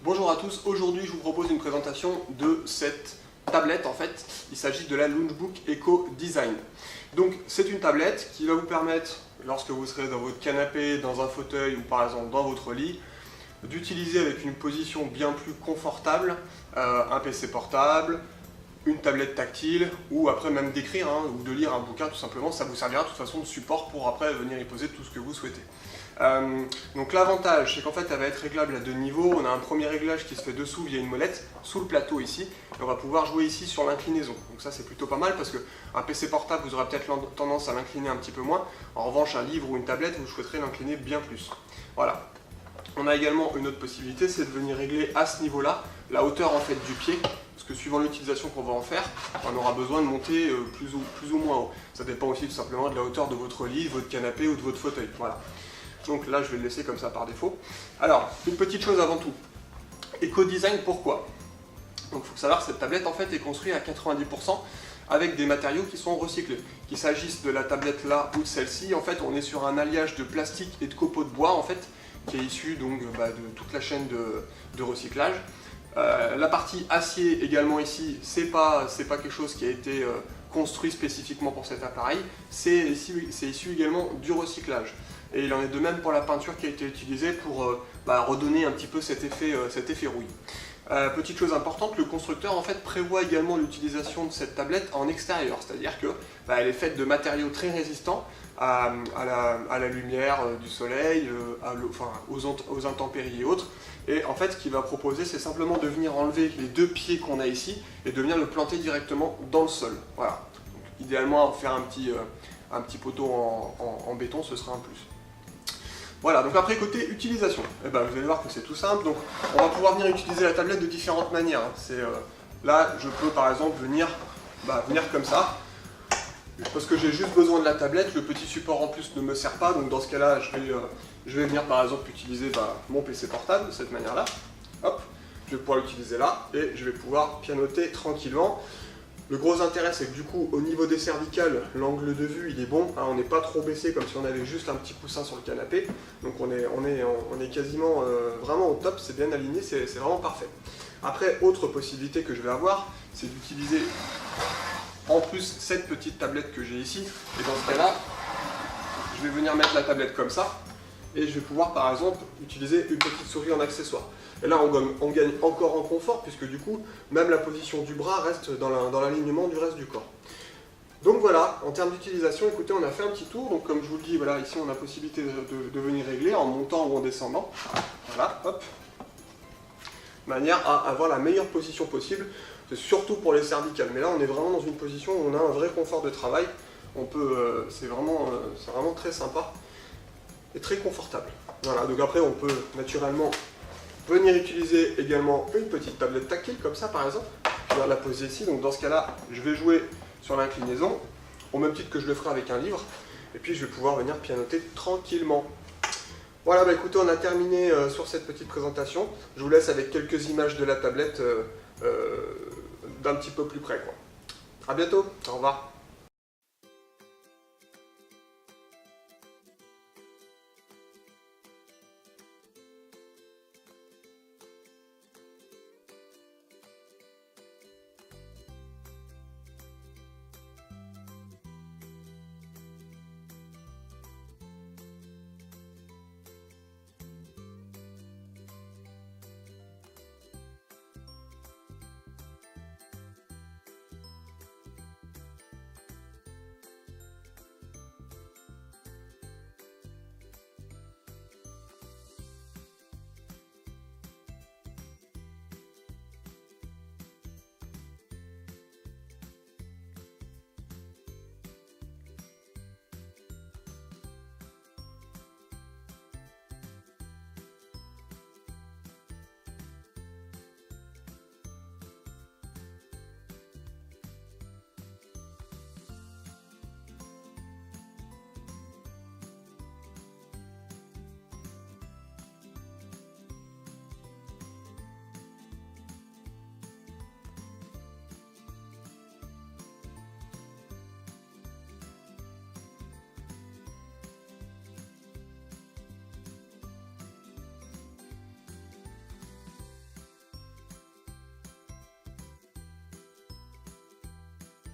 Bonjour à tous, aujourd'hui je vous propose une présentation de cette tablette en fait. Il s'agit de la Loungebook Eco Design. Donc c'est une tablette qui va vous permettre, lorsque vous serez dans votre canapé, dans un fauteuil ou par exemple dans votre lit, d'utiliser avec une position bien plus confortable un PC portable, une tablette tactile ou après même d'écrire ou de lire un bouquin tout simplement. Ça vous servira de toute façon de support pour après venir y poser tout ce que vous souhaitez. Donc l'avantage c'est qu'en fait elle va être réglable à deux niveaux. On a un premier réglage qui se fait dessous via une molette sous le plateau ici et on va pouvoir jouer ici sur l'inclinaison. Donc ça c'est plutôt pas mal parce qu'un PC portable vous aurez peut-être tendance à l'incliner un petit peu moins. En revanche un livre ou une tablette vous souhaiterez l'incliner bien plus. Voilà. On a également une autre possibilité, c'est de venir régler à ce niveau-là la hauteur en fait du pied, parce que suivant l'utilisation qu'on va en faire, on aura besoin de monter plus ou moins haut. Ça dépend aussi tout simplement de la hauteur de votre lit, de votre canapé ou de votre fauteuil. Voilà. Donc là je vais le laisser comme ça par défaut. Alors, une petite chose avant tout. Eco-design, pourquoi? Donc il faut savoir que cette tablette en fait est construite à 90% avec des matériaux qui sont recyclés. Qu'il s'agisse de la tablette là ou de celle-ci, en fait on est sur un alliage de plastique et de copeaux de bois en fait, qui est issu donc de toute la chaîne de recyclage. La partie acier également ici, c'est pas quelque chose qui a été construit spécifiquement pour cet appareil, c'est issu également du recyclage. Et il en est de même pour la peinture qui a été utilisée pour redonner un petit peu cet effet rouille. Petite chose importante, le constructeur en fait prévoit également l'utilisation de cette tablette en extérieur, c'est-à-dire que elle est faite de matériaux très résistants à la lumière du soleil, aux intempéries et autres. Et en fait ce qu'il va proposer c'est simplement de venir enlever les deux pieds qu'on a ici et de venir le planter directement dans le sol. Voilà. Donc, idéalement faire un petit poteau en béton, ce sera un plus. Voilà, donc après côté utilisation, vous allez voir que c'est tout simple. Donc on va pouvoir venir utiliser la tablette de différentes manières. Là je peux par exemple venir comme ça, parce que j'ai juste besoin de la tablette, le petit support en plus ne me sert pas, donc dans ce cas là je vais venir par exemple utiliser mon PC portable de cette manière là. Hop, je vais pouvoir l'utiliser là et je vais pouvoir pianoter tranquillement. Le gros intérêt c'est que du coup au niveau des cervicales, l'angle de vue il est bon, on n'est pas trop baissé comme si on avait juste un petit coussin sur le canapé, donc on est quasiment vraiment au top, c'est bien aligné, c'est vraiment parfait. Après, autre possibilité que je vais avoir, c'est d'utiliser en plus cette petite tablette que j'ai ici, et dans ce cas là, je vais venir mettre la tablette comme ça, et je vais pouvoir par exemple utiliser une petite souris en accessoire. Et là on gagne encore en confort puisque du coup même la position du bras reste dans l'alignement du reste du corps. Donc voilà, en termes d'utilisation, écoutez, on a fait un petit tour. Donc comme je vous le dis, voilà, ici on a possibilité de venir régler en montant ou en descendant. Voilà, hop. De manière à avoir la meilleure position possible, c'est surtout pour les cervicales. Mais là on est vraiment dans une position où on a un vrai confort de travail. C'est vraiment très sympa et très confortable. Voilà, donc après on peut naturellement venir utiliser également une petite tablette tactile comme ça par exemple. Je vais la poser ici, donc dans ce cas là je vais jouer sur l'inclinaison au même titre que je le ferai avec un livre et puis je vais pouvoir venir pianoter tranquillement. Voilà, écoutez, on a terminé sur cette petite présentation. Je vous laisse avec quelques images de la tablette d'un petit peu plus près, quoi. À bientôt, au revoir.